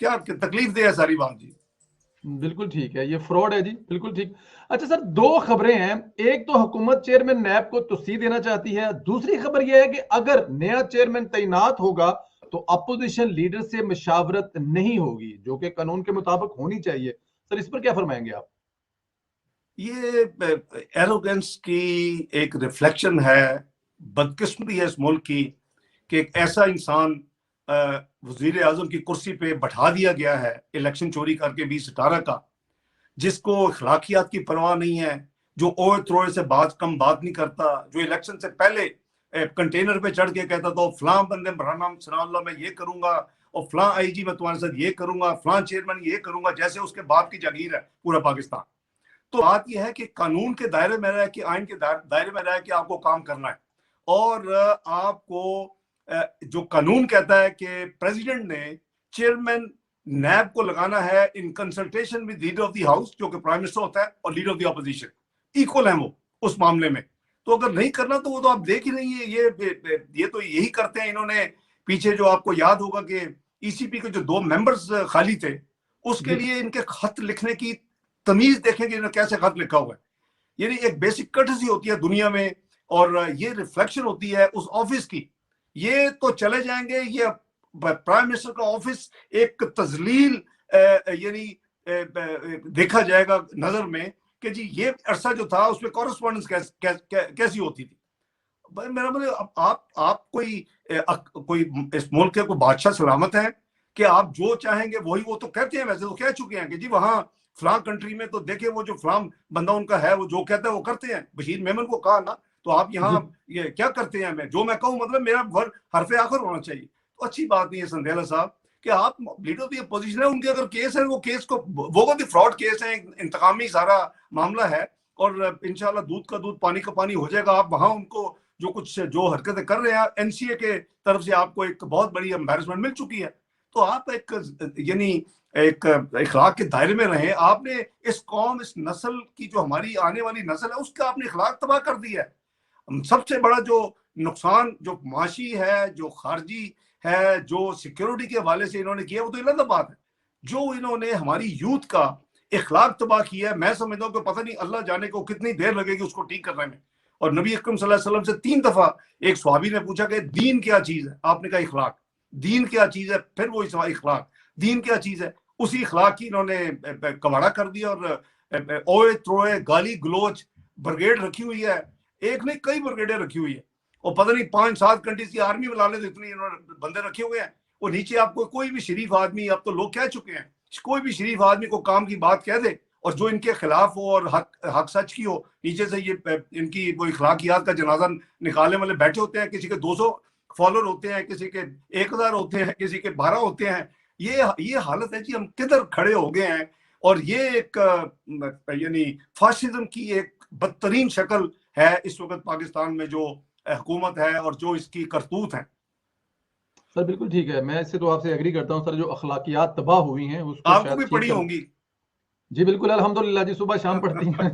क्या तकलीफ दे है सारी बात जी। बिल्कुल ठीक है, ये फ्रॉड है जी, बिल्कुल ठीक। अच्छा सर, दो खबरें हैं, एक तो हुकूमत चेयरमैन नैब को तस्दी देना चाहती है, दूसरी खबर यह है कि अगर नया चेयरमैन तैनात होगा तो अपोजिशन लीडर से मशावरत नहीं होगी, जो कि कानून के मुताबिक होनी चाहिए। सर इस पर क्या फरमाएंगे आप? ये एरोगेंस की एक रिफ्लेक्शन है, बदकिस्मती है इस मुल्क की कि एक ऐसा इंसान वजीर आजम की कुर्सी पे बैठा दिया गया है इलेक्शन चोरी करके 2018 का, जिसको अखलाकियात की परवाह नहीं है, जो ओए त्रोए से कम बात नहीं करता, जो इलेक्शन से पहले कंटेनर पे चढ़ के कहता था फलां बंदे नाम सनाउल्लाह मैं ये करूंगा और फलां आईजी मैं तुम्हारे साथ ये करूंगा, फलां चेयरमैन ये करूंगा, जैसे उसके बाप की जागीर है पूरा पाकिस्तान। तो बात यह है कि कानून के दायरे में रहे, कि आइन के दायरे में रहे कि आपको काम करना है, और आपको जो कानून कहता है कि प्रेसिडेंट ने चेयरमैन नैब को लगाना है in consultation with leader of the house, जो कि प्राइम मिनिस्टर होता है, और leader of the opposition, equal है वो उस मामले में। तो अगर नहीं करना तो वो तो आप देख ही नहीं है, ये तो यही करते हैं इन्होंने। पीछे जो आपको याद होगा कि ईसीपी के जो 2 मेंबर्स खाली थे, उसके लिए इनके खत लिखने की तमीज देखें कि इन्होंने कैसे खत लिखा हुआ है। यानी एक बेसिक कर्टसी होती है दुनिया में, और ये रिफ्लेक्शन होती है उस ऑफिस की। ये तो चले जाएंगे, ये प्राइम मिनिस्टर का ऑफिस एक तजलील यानी देखा जाएगा नजर में कि जी ये अरसा जो था उसमें कॉरेस्पॉन्डेंस कैसी होती थी। मेरा मतलब आप कोई इस मुल्क के कोई बादशाह सलामत है कि आप जो चाहेंगे वही, वो तो कहते हैं, वैसे तो कह चुके हैं कि जी वहां फलां कंट्री में तो देखे वो जो फलां बंदा उनका है वो जो कहता है वो करते हैं। बशीर मेमन को कहा ना, तो आप यहाँ ये क्या करते हैं, मैं जो मैं कहूँ मतलब मेरा हरफे आखिर होना चाहिए। तो अच्छी बात नहीं है संदेला साहब कि आप लीडर ऑफ द अपोजिशन है, उनके अगर केस है वो केस को वो फ्रॉड केस है, इंतकामी सारा मामला है, और इंशाल्लाह दूध का दूध पानी का पानी हो जाएगा। आप वहां उनको जो कुछ जो हरकतें कर रहे हैं, एनसीए के तरफ से आपको एक बहुत बड़ी एम्बैरेसमेंट मिल चुकी है। तो आप एक यानी एक इखलाक के दायरे में रहे। आपने इस कौम, इस नस्ल की जो हमारी आने वाली नस्ल है, उसका आपने इखलाक तबाह कर दिया है। सबसे बड़ा जो नुकसान जो माशी है, जो खारजी है, जो सिक्योरिटी के हवाले से इन्होंने किया, वो तो अलग बात है। जो इन्होंने हमारी यूथ का इखलाक तबाह किया है, मैं समझता हूँ कि पता नहीं अल्लाह जाने को कितनी देर लगेगी उसको ठीक करने में। और नबी अकरम सल्लल्लाहु अलैहि वसल्लम से 3 दफा एक सहाबी ने पूछा कि दीन क्या चीज है, आपने कहा इखलाक। दीन क्या चीज है, फिर वो इखलाक, दीन क्या चीज है, उसी इखलाक की इन्होंने कबाड़ा कर दिया। और ओए त्रोए गाली गलोच ब्रिगेड रखी हुई है, एक नहीं कई ब्रिगेडें रखी हुई है, और पता नहीं 5-7 कंट्रीज की आर्मी बुला ले, इतनी इन्होंने बंदे रखे हुए हैं। वो नीचे आपको कोई भी शरीफ आदमी, अब तो लोग कह चुके हैं, कोई भी शरीफ आदमी को काम की बात कह दे और जो इनके खिलाफ हो और हक सच की हो, नीचे से ये इनकी वो इखलाकियात का जनाजा निकालने वाले बैठे होते हैं। किसी के 200 फॉलोअर होते हैं, किसी के 1000 होते हैं, किसी के 12 होते हैं। ये हालत है जी, हम किधर खड़े हो गए हैं। और ये एक यानी फाशिज्म की एक बदतरीन शक्ल है इस वक्त पाकिस्तान में जो हुकूमत है और जो इसकी करतूत है। सर बिल्कुल ठीक है, मैं इससे तो आपसे एग्री करता हूं सर। जो अखलाकियात तबाह हुई हैं उसको आपको शायद भी ठीक पड़ी कर। होंगी। जी बिल्कुल, अल्हम्दुलिल्लाह जी, सुबह शाम पढ़ती हैं।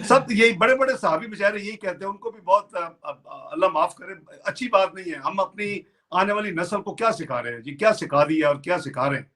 सब यही बड़े बड़े साहबी बेचारे यही कहते हैं, उनको भी बहुत अल्लाह माफ करे, अच्छी बात नहीं है। हम अपनी आने वाली नस्ल को क्या सिखा रहे हैं जी, क्या सिखा दिया और क्या सिखा रहे हैं।